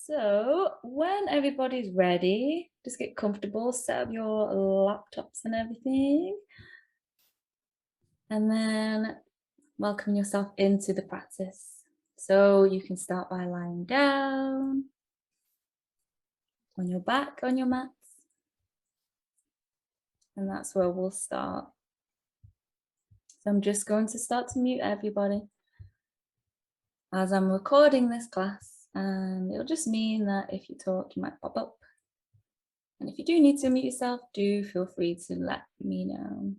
So when everybody's ready, just get comfortable, set up your laptops and everything, and then welcome yourself into the practice. So you can start by lying down on your back on your mats, and that's where we'll start. So I'm just going to start to mute everybody as I'm recording this class, and it'll just mean that if you talk, you might pop up. And if you do need to mute yourself, do feel free to let me know.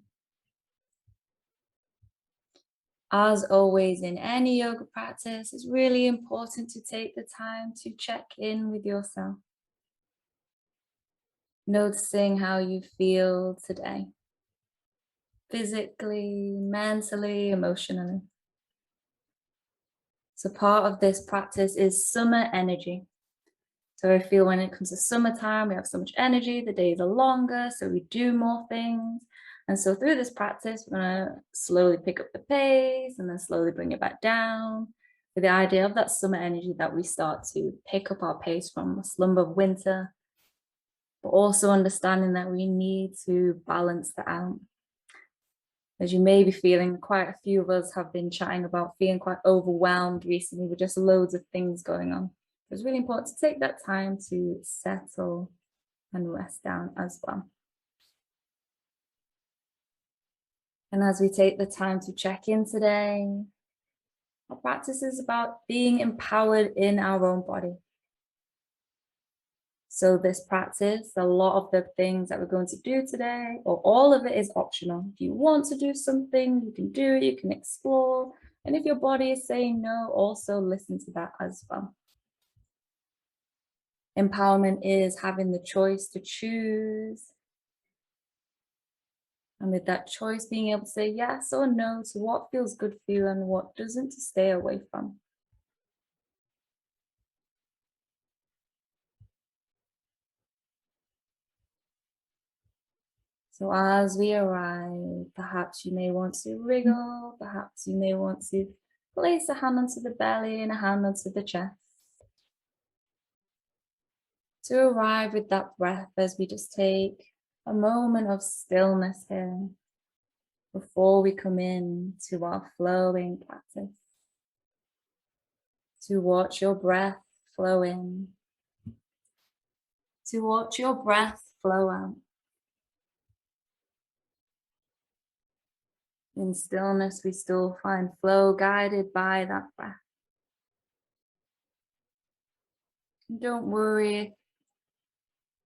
As always, in any yoga practice, it's really important to take the time to check in with yourself, noticing how you feel today, physically, mentally, emotionally. So part of this practice is summer energy. So I feel when it comes to summertime, we have so much energy, the days are longer, so we do more things. And so through this practice, we're going to slowly pick up the pace and then slowly bring it back down with the idea of that summer energy, that we start to pick up our pace from the slumber of winter, but also understanding that we need to balance that out. As you may be feeling, quite a few of us have been chatting about feeling quite overwhelmed recently with just loads of things going on. It's really important to take that time to settle and rest down as well. And as we take the time to check in today, our practice is about being empowered in our own body. So this practice, a lot of the things that we're going to do today, or all of it, is optional. If you want to do something, you can do it, you can explore. And if your body is saying no, also listen to that as well. Empowerment is having the choice to choose. And with that choice, being able to say yes or no to what feels good for you and what doesn't, to stay away from. So as we arrive, perhaps you may want to wriggle, perhaps you may want to place a hand onto the belly and a hand onto the chest. To arrive with that breath, as we just take a moment of stillness here before we come in to our flowing practice. To watch your breath flow in, to watch your breath flow out. In stillness, we still find flow guided by that breath. And don't worry if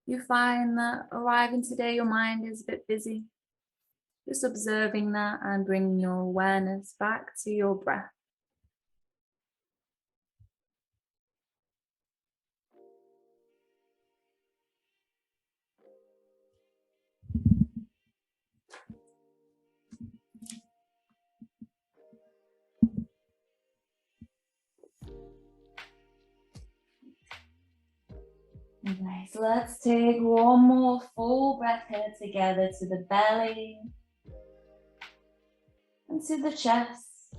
you find that arriving today, your mind is a bit busy. Just observing that and bringing your awareness back to your breath. Okay, so let's take one more full breath here together, to the belly and to the chest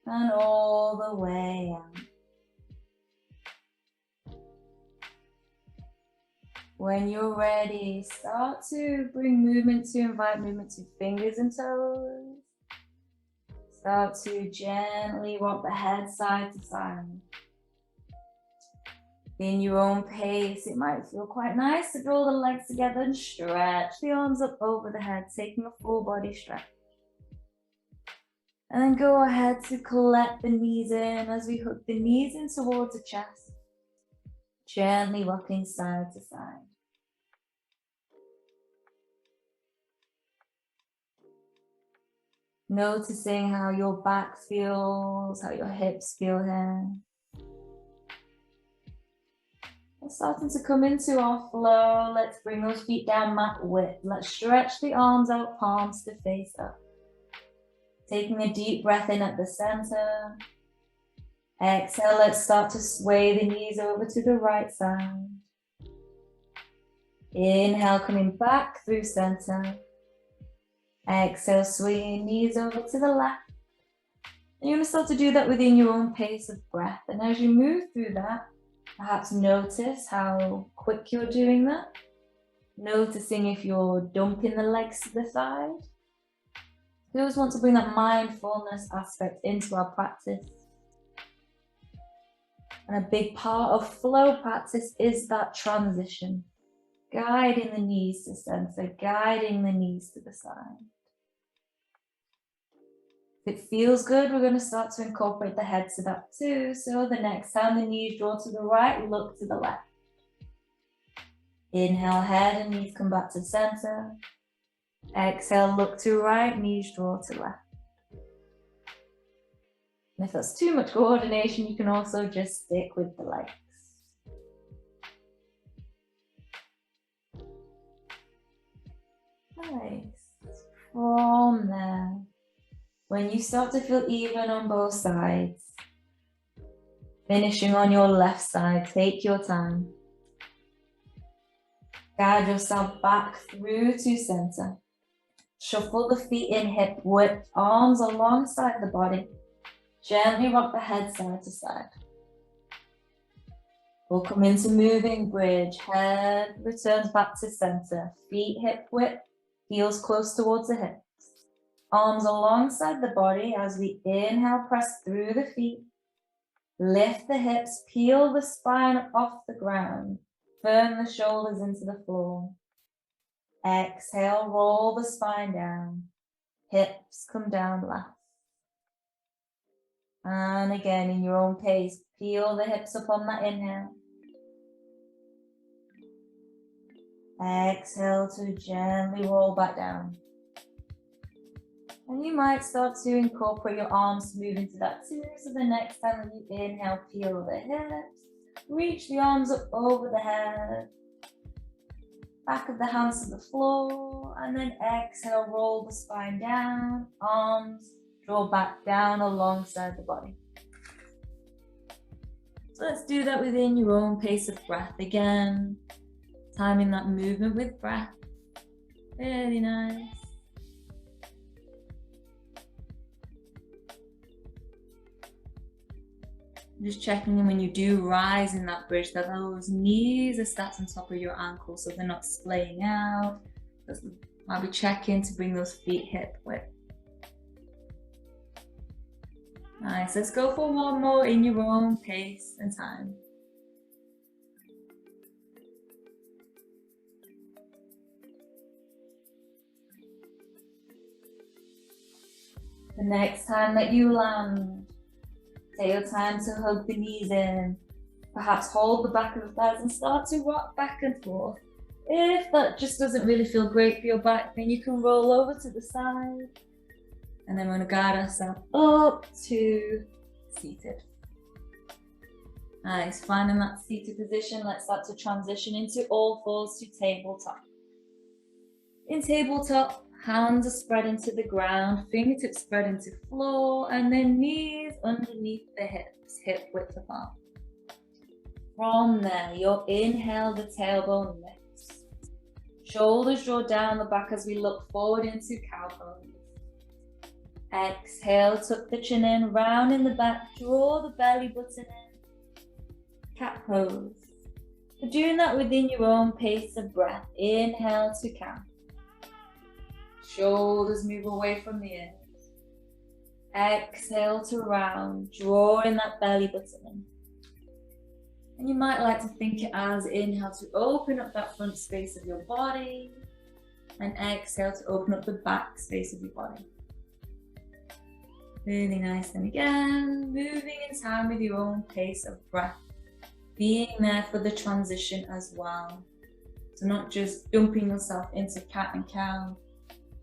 and all the way out. When you're ready, start to bring movement, to invite movement to fingers and toes. Start to gently rock the head side to side. In your own pace, it might feel quite nice to draw the legs together and stretch the arms up over the head, taking a full body stretch. And then go ahead to collect the knees in as we hook the knees in towards the chest, gently rocking side to side. Noticing how your back feels, how your hips feel here. We're starting to come into our flow. Let's bring those feet down mat width. Let's stretch the arms out, palms to face up. Taking a deep breath in at the center. Exhale, let's start to sway the knees over to the right side. Inhale, coming back through center. Exhale, swinging knees over to the left. And you're going to start to do that within your own pace of breath. And as you move through that, perhaps notice how quick you're doing that. Noticing if you're dumping the legs to the side. We always want to bring that mindfulness aspect into our practice. And a big part of flow practice is that transition. Guiding the knees to center, guiding the knees to the side. If it feels good, we're going to start to incorporate the head to that too. So the next time the knees draw to the right, look to the left. Inhale, head and knees come back to the center. Exhale, look to right, knees draw to left. And if that's too much coordination, you can also just stick with the legs. Nice. From there, when you start to feel even on both sides, finishing on your left side, take your time. Guide yourself back through to center. Shuffle the feet in hip width, arms alongside the body. Gently rock the head side to side. We'll come into moving bridge. Head returns back to center. Feet hip width, heels close towards the hips. Arms alongside the body as we inhale, press through the feet. Lift the hips, peel the spine off the ground. Firm the shoulders into the floor. Exhale, roll the spine down. Hips come down last. And again, in your own pace, peel the hips up on that inhale. Exhale to gently roll back down. And you might start to incorporate your arms to move into that too. So the next time that you inhale, peel the hips. Reach the arms up over the head. Back of the hands to the floor. And then exhale, roll the spine down. Arms draw back down alongside the body. So let's do that within your own pace of breath again. Timing that movement with breath. Really nice. Just checking in when you do rise in that bridge that those knees are sat on top of your ankles so they're not splaying out. I'll be checking to bring those feet hip width. Nice, let's go for one more in your own pace and time. The next time that you land, take your time to hug the knees in. Perhaps hold the back of the thighs and start to rock back and forth. If that just doesn't really feel great for your back, then you can roll over to the side. And then we're going to guide ourselves up to seated. Nice, finding that seated position, let's start to transition into all fours to tabletop. In tabletop, hands are spread into the ground, fingertips spread into floor, and then knees underneath the hips, hip width apart. From there, you'll inhale, the tailbone lifts. Shoulders draw down the back as we look forward into cow pose. Exhale, tuck the chin in, round in the back, draw the belly button in. Cat pose. You're doing that within your own pace of breath. Inhale to count. Shoulders move away from the ears. Exhale to round, drawing that belly button in. And you might like to think it as inhale to open up that front space of your body, and exhale to open up the back space of your body. Really nice. And again, moving in time with your own pace of breath, being there for the transition as well. So not just dumping yourself into cat and cow.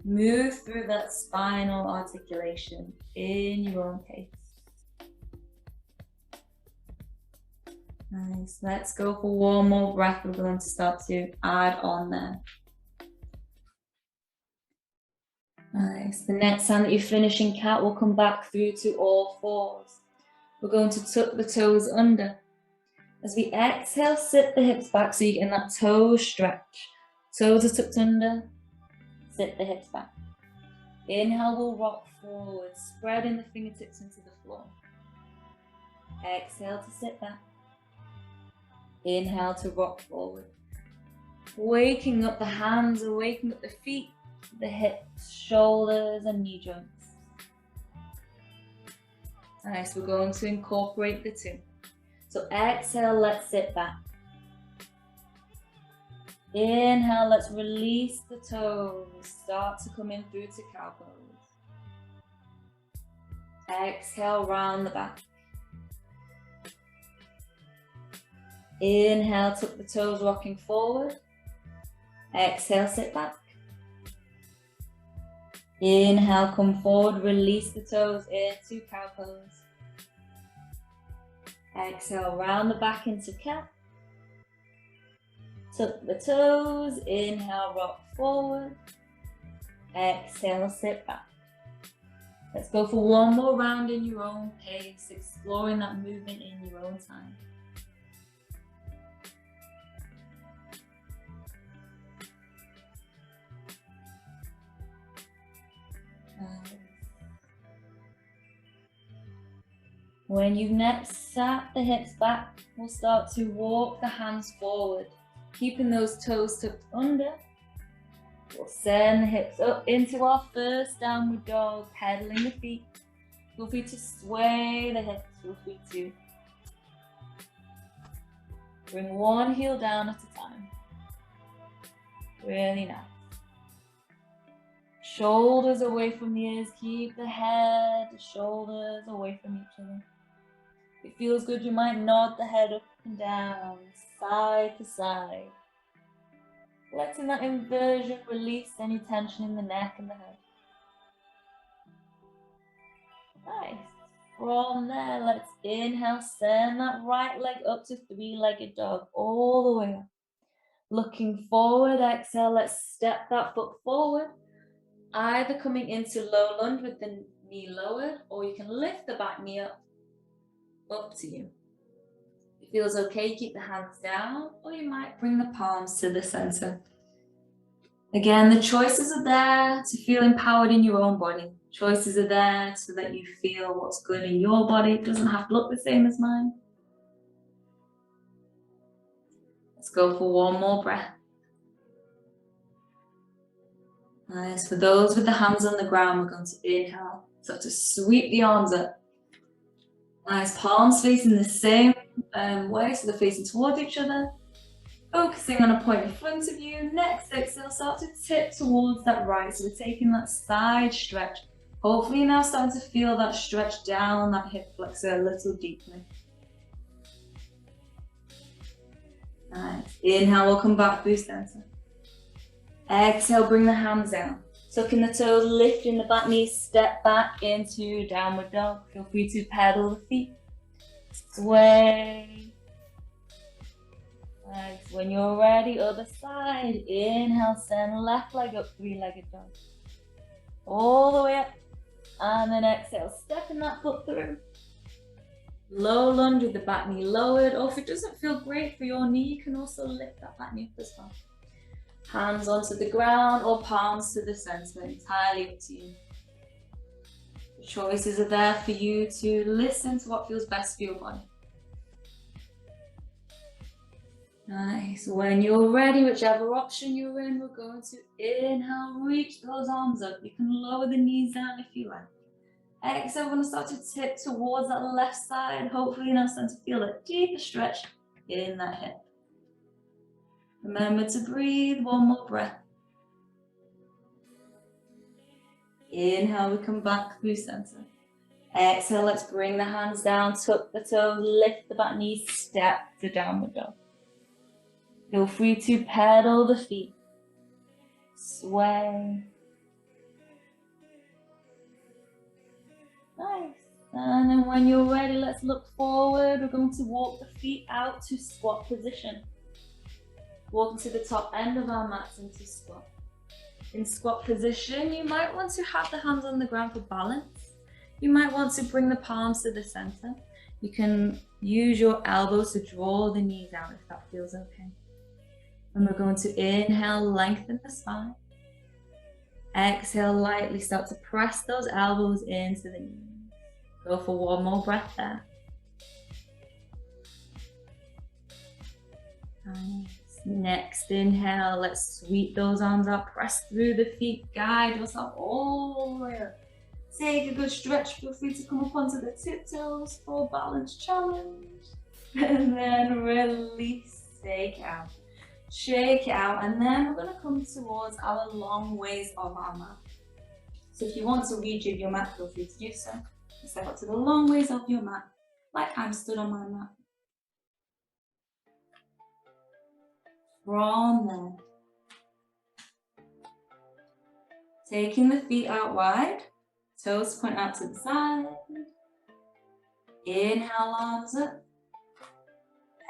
Move through that spinal articulation in your own pace. Nice. Let's go for one more breath. We're going to start to add on there. Nice. The next time that you finish in cat, we'll come back through to all fours. We're going to tuck the toes under. As we exhale, sit the hips back so you get in that toe stretch. Toes are tucked under. Sit the hips back. Inhale, we'll rock forward, spreading the fingertips into the floor. Exhale to sit back. Inhale to rock forward. Waking up the hands, waking up the feet, the hips, shoulders, and knee joints. Nice, we're going to incorporate the two. So exhale, let's sit back. Inhale, let's release the toes. Start to come in through to cow pose. Exhale, round the back. Inhale, tuck the toes, rocking forward. Exhale, sit back. Inhale, come forward, release the toes into cow pose. Exhale, round the back into cat. Tuck the toes, inhale, rock forward. Exhale, sit back. Let's go for one more round in your own pace, exploring that movement in your own time. When you've next sat the hips back, we'll start to walk the hands forward, keeping those toes tucked under. We'll send the hips up into our first downward dog, pedaling the feet. Feel free to sway the hips, feel free to bring one heel down at a time. Really nice. Shoulders away from the ears, keep the head, the shoulders away from each other. If it feels good, you might nod the head up and down, side to side. Letting that inversion release any tension in the neck and the head. Nice. From there, let's inhale, send that right leg up to three-legged dog, all the way up. Looking forward, exhale, let's step that foot forward. Either coming into low lunge with the knee lowered, or you can lift the back knee up to you. If it feels okay, keep the hands down, or you might bring the palms to the center. Again, the choices are there to feel empowered in your own body. Choices are there so that you feel what's good in your body. It doesn't have to look the same as mine. Let's go for one more breath. Nice. For those with the hands on the ground, we're going to inhale. So to sweep the arms up. Nice. Palms facing the same way, so they're facing towards each other. Focusing on a point in front of you. Next exhale, start to tip towards that right. So we're taking that side stretch. Hopefully you're now starting to feel that stretch down that hip flexor a little deeply. Nice. Inhale, we'll come back through center. Exhale, bring the hands down. Tucking the toes, lifting the back knee, step back into downward dog. Feel free to pedal the feet. Sway. Nice. When you're ready, other side. Inhale, send left leg up, three-legged dog. All the way up. And then exhale, stepping that foot through. Low lunge with the back knee lowered. Or if it doesn't feel great for your knee, you can also lift that back knee up as well. Hands onto the ground or palms to the center, entirely up to you. The choices are there for you to listen to what feels best for your body. Nice. When you're ready, whichever option you're in, we're going to inhale, reach those arms up. You can lower the knees down if you like. Exhale, we're going to start to tip towards that left side. Hopefully you're now starting to feel a deeper stretch in that hip. Remember to breathe, one more breath. Inhale, we come back through center. Exhale, let's bring the hands down, tuck the toes, lift the back knee, step to downward dog. Feel free to pedal the feet. Sway. Nice. And then when you're ready, let's look forward. We're going to walk the feet out to squat position. Walking to the top end of our mats into squat. In squat position, you might want to have the hands on the ground for balance. You might want to bring the palms to the center. You can use your elbows to draw the knees out if that feels okay. And we're going to inhale, lengthen the spine. Exhale, lightly start to press those elbows into the knees. Go for one more breath there. Nice. Next inhale, let's sweep those arms out, press through the feet, guide yourself all the way up. Take a good stretch, feel free to come up onto the tiptoes for balance challenge. And then release, take out. Shake it out, and then we're going to come towards our long ways of our mat. So if you want to rejig your mat, feel free to do so. Step up to the long ways of your mat, like I'm stood on my mat. From there, taking the feet out wide, toes point out to the side. Inhale, arms up.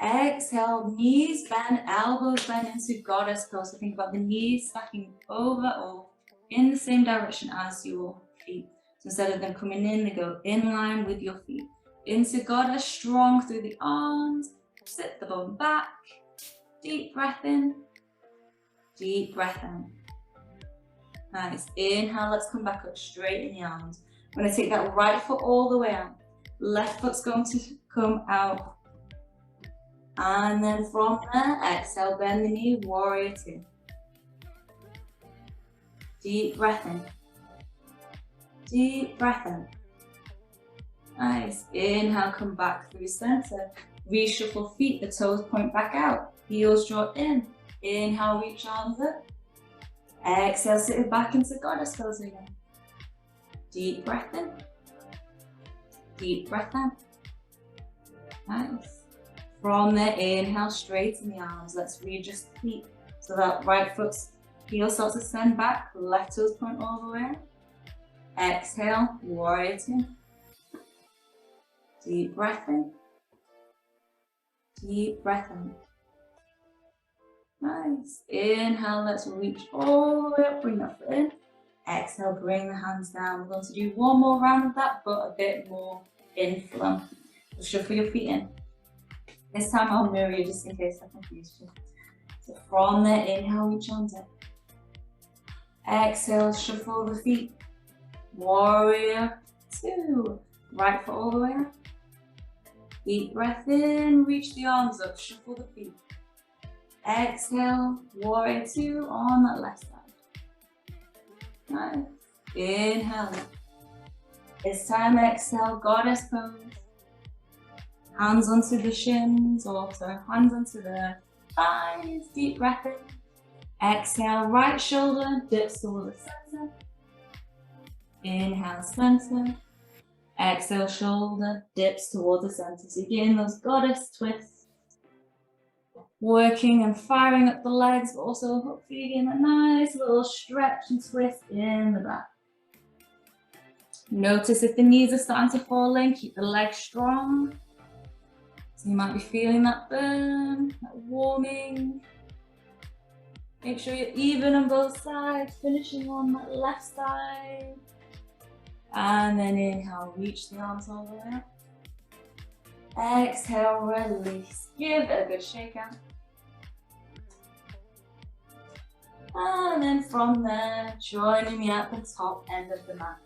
Exhale, knees bend, elbows bend into goddess pose. So think about the knees stacking over or in the same direction as your feet. So instead of them coming in, they go in line with your feet. Into goddess, strong through the arms. Sit the bum back. Deep breath in. Deep breath out. Nice. Inhale, let's come back up, straighten the arms. I'm going to take that right foot all the way out. Left foot's going to come out. And then from there, exhale, bend the knee, warrior two. Deep breath in. Deep breath in. Nice. Inhale, come back through center. Reshuffle feet, the toes point back out. Heels draw in. Inhale, reach arms up. Exhale, sit it back into goddess pose again. Deep breath in. Deep breath out. Nice. From there, inhale, straighten the arms. Let's readjust the feet. So that right foot's heel starts to send back. Left toes point all the way. Exhale, warrior two. Deep breath in. Deep breath in. Nice. Inhale, let's reach all the way up, bring that foot in. Exhale, bring the hands down. We're going to do one more round of that, but a bit more in flow. So shuffle your feet in. This time I'll mirror you just in case I confused you. So from there, inhale, reach arms up. Exhale, shuffle the feet. Warrior two. Right foot all the way up. Deep breath in, reach the arms up, shuffle the feet. Exhale, warrior two on that left side. Nice. Inhale. This time exhale, goddess pose. Hands onto the shins, or so hands onto the thighs. Deep breath in. Exhale, right shoulder dips towards the center. Inhale, center. Exhale, shoulder dips towards the center. So you're getting those goddess twists. Working and firing up the legs, but also hopefully getting a nice little stretch and twist in the back. Notice if the knees are starting to fall in, keep the legs strong. So you might be feeling that burn, that warming. Make sure you're even on both sides, finishing on that left side. And then inhale, reach the arms all the way up. Exhale, release. Give it a good shake out. And then from there, joining me at the top end of the mat.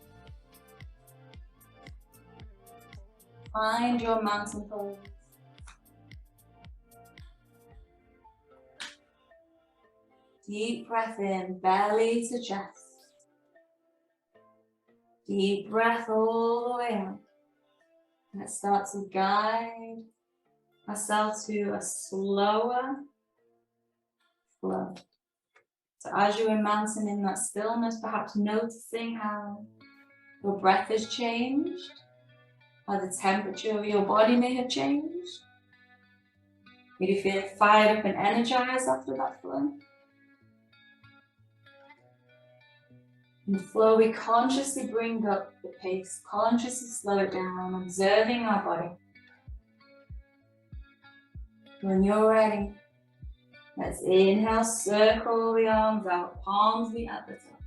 Find your mountain pose. Deep breath in, belly to chest. Deep breath all the way out. Let's start to guide ourselves to a slower flow. So as you're in mountain, in that stillness, perhaps noticing how your breath has changed, how the temperature of your body may have changed. Maybe feeling fired up and energized after that flow. In the flow, we consciously bring up the pace, consciously slow it down, observing our body. When you're ready, let's inhale, circle the arms out, palms meet at the top.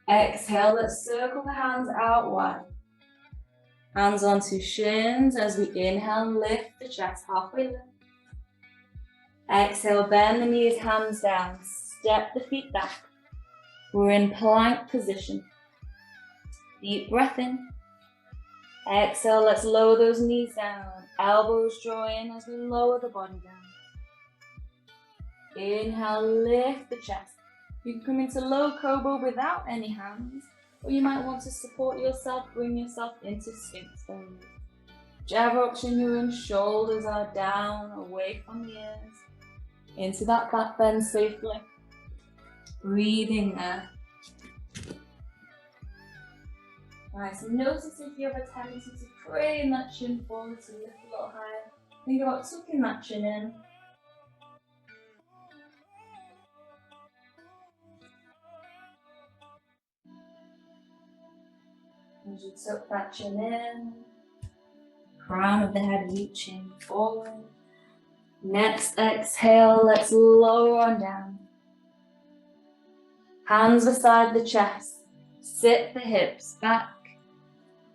Exhale, let's circle the hands out wide. Hands onto shins as we inhale, lift the chest halfway lift. Exhale, bend the knees, hands down, step the feet back. We're in plank position. Deep breath in. Exhale, let's lower those knees down. Elbows draw in as we lower the body down. Inhale, lift the chest. You can come into low cobra without any hands, or you might want to support yourself, bring yourself into sphinx pose. Whichever option you're in, shoulders are down, away from the ears. Into that back bend safely. Breathing there. Alright, so notice if you have a tendency to crane that chin forward to lift a little higher. Think about tucking that chin in. As you tuck that chin in, crown of the head reaching forward. Next exhale, let's lower on down. Hands beside the chest, sit the hips back.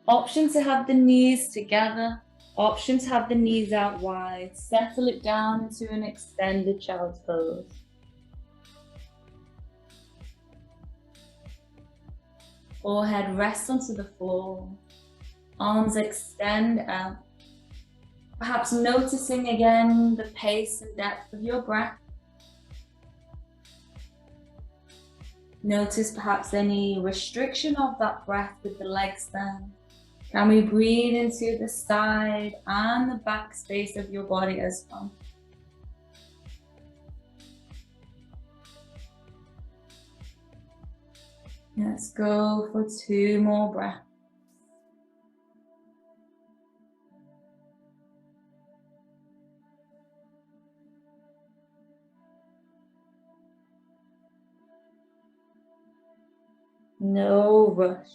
Option to have the knees together, option to have the knees out wide. Settle it down into an extended child's pose. Forehead rests onto the floor, arms extend out. Perhaps noticing again the pace and depth of your breath. Notice perhaps any restriction of that breath with the legs there. Can we breathe into the side and the back space of your body as well? Let's go for 2 more breaths. No rush.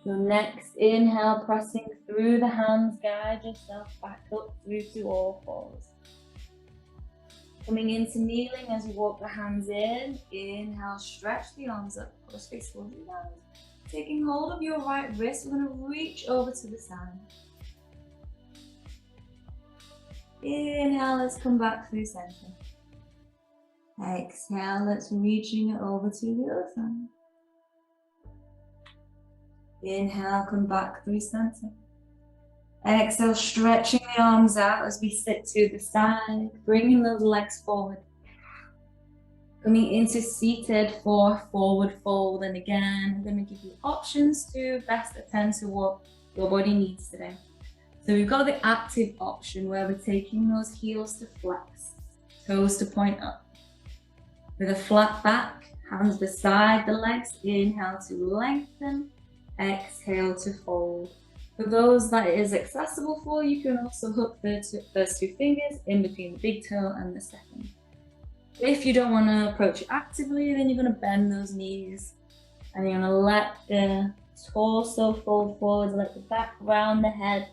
Your next inhale, pressing through the hands, guide yourself back up through to all fours. Coming into kneeling as you walk the hands in. Inhale, stretch the arms up, push face towards your hands. Taking hold of your right wrist, we're going to reach over to the side. Inhale, let's come back through center. Exhale, let's reaching it over to the other side. Inhale, come back through center. Exhale, stretching the arms out as we sit to the side, bringing those legs forward. Coming into seated for forward fold, and again, I'm going to give you options to best attend to what your body needs today. So we've got the active option where we're taking those heels to flex, toes to point up. With a flat back, hands beside the legs, inhale to lengthen. Exhale to fold. For those that is accessible for, you can also hook the first 2 fingers in between the big toe and the second. If you don't want to approach it actively, then you're going to bend those knees and you're going to let the torso fold forward, let the back round the head,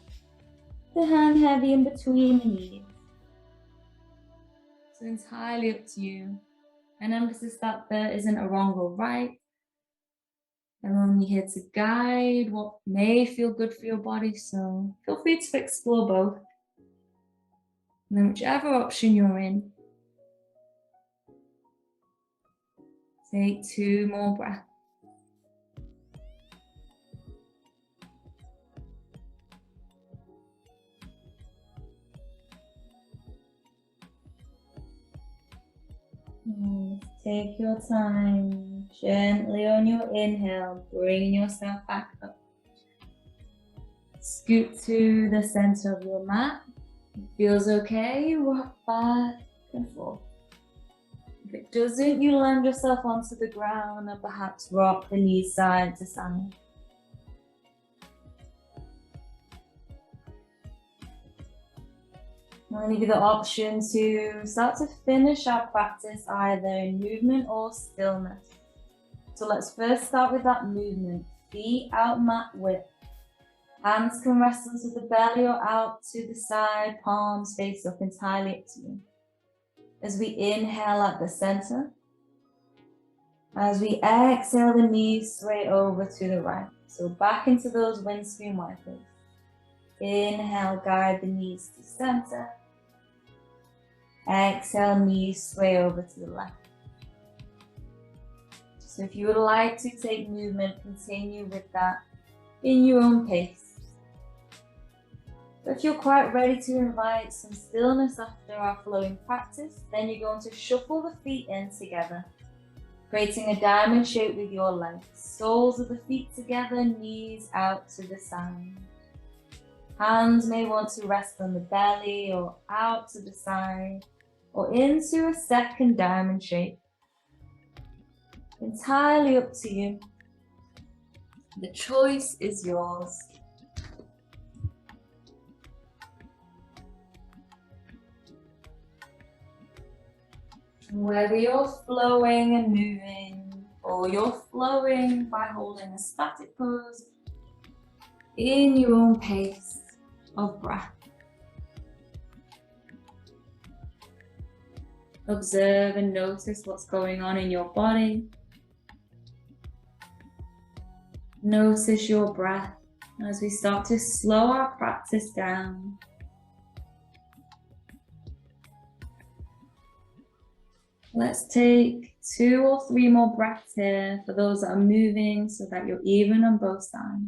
the hand heavy in between the knees. So entirely up to you. An emphasis that there isn't a wrong or right. I'm only here to guide what may feel good for your body, so feel free to explore both. And then whichever option you're in, take 2 more breaths. Take your time, gently on your inhale, bringing yourself back up. Scoot to the center of your mat. If it feels okay, rock back and forth. If it doesn't, you land yourself onto the ground and perhaps rock the knees side to side. I'm going to give you the option to start to finish our practice either in movement or stillness. So let's first start with that movement. Feet out mat width. Hands can rest onto the belly or out to the side, palms face up, entirely up to you. As we inhale at the center. As we exhale, the knees sway over to the right. So back into those windscreen wipers. Inhale, guide the knees to center. Exhale, knees sway over to the left. Just So if you would like to take movement, continue with that in your own pace. But if you're quite ready to invite some stillness after our flowing practice, then you're going to shuffle the feet in together, creating a diamond shape with your legs. Soles of the feet together, knees out to the side. Hands may want to rest on the belly or out to the side or into a second diamond shape. Entirely up to you. The choice is yours. Whether you're flowing and moving, or you're flowing by holding a static pose in your own pace of breath. Observe and notice what's going on in your body. Notice your breath as we start to slow our practice down. Let's take 2 or 3 more breaths here for those that are moving so that you're even on both sides.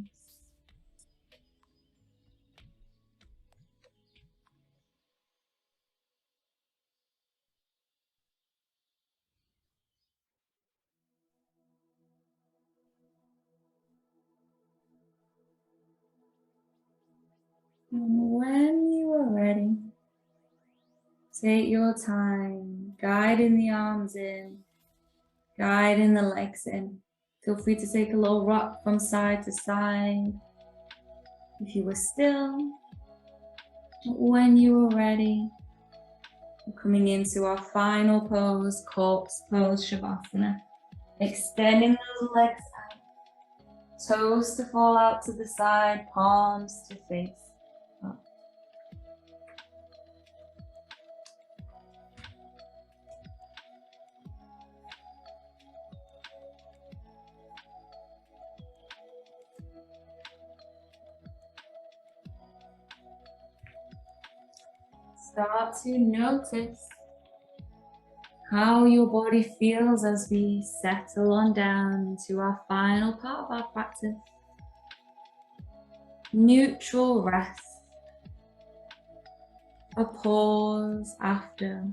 And when you are ready, take your time, guiding the arms in, guiding the legs in. Feel free to take a little rock from side to side. If you were still, when you are ready, we're coming into our final pose, corpse pose, Shavasana. Extending those legs out, toes to fall out to the side, palms to face up. Start to notice how your body feels as we settle on down into our final part of our practice. Neutral rest. A pause after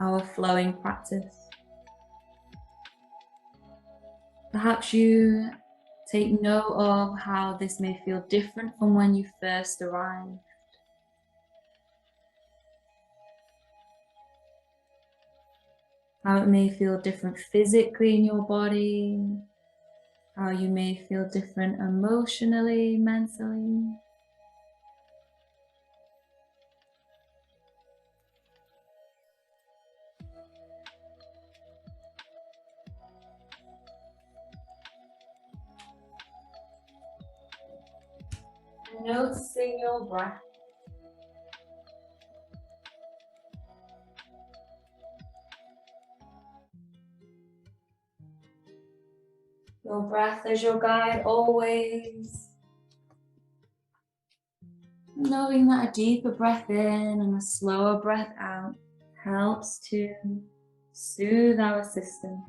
our flowing practice. Perhaps you take note of how this may feel different from when you first arrived. How it may feel different physically in your body, how you may feel different emotionally, mentally. And noticing your breath. Your breath as your guide always. Knowing that a deeper breath in and a slower breath out helps to soothe our system.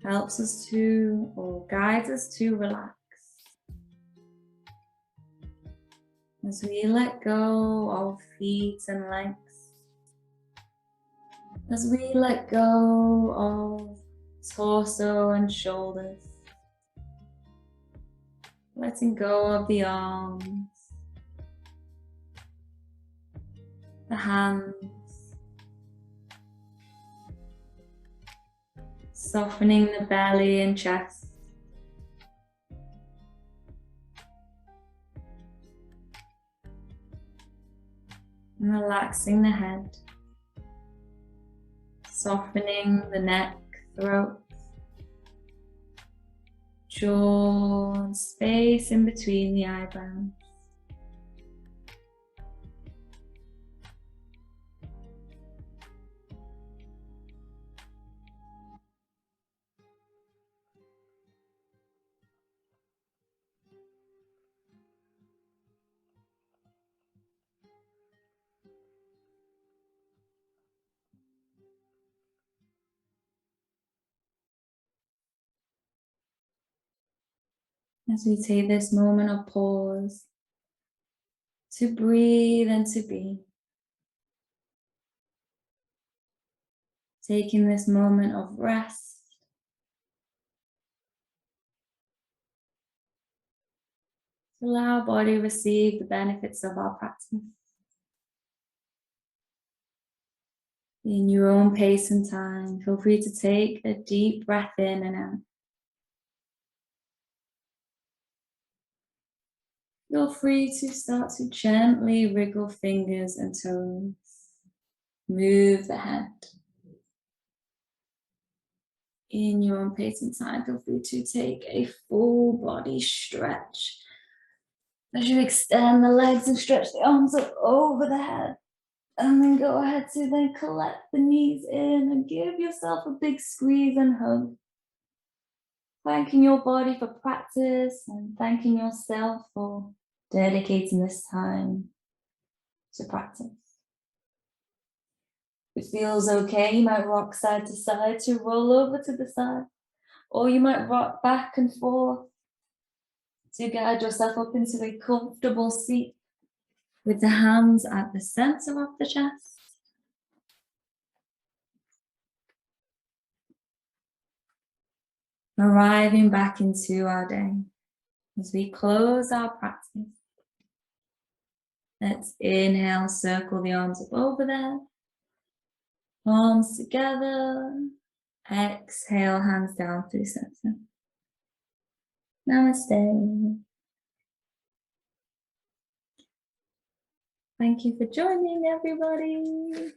Helps us to, or guides us to relax. As we let go of feet and legs. As we let go of torso and shoulders. Letting go of the arms, the hands, softening the belly and chest. And relaxing the head, softening the neck, throat, jaw, and space in between the eyebrows. As we take this moment of pause to breathe and to be, taking this moment of rest, to allow our body to receive the benefits of our practice. In your own pace and time, feel free to take a deep breath in and out. Feel free to start to gently wriggle fingers and toes. Move the head. In your own pace and time, feel free to take a full body stretch. As you extend the legs and stretch the arms up over the head. And then go ahead to then collect the knees in and give yourself a big squeeze and hug. Thanking your body for practice and thanking yourself for dedicating this time to practice. If it feels okay, you might rock side to side to roll over to the side, or you might rock back and forth to guide yourself up into a comfortable seat with the hands at the center of the chest. Arriving back into our day as we close our practice. Let's inhale, circle the arms up over the head, palms together. Exhale, hands down through center. Namaste. Thank you for joining, everybody.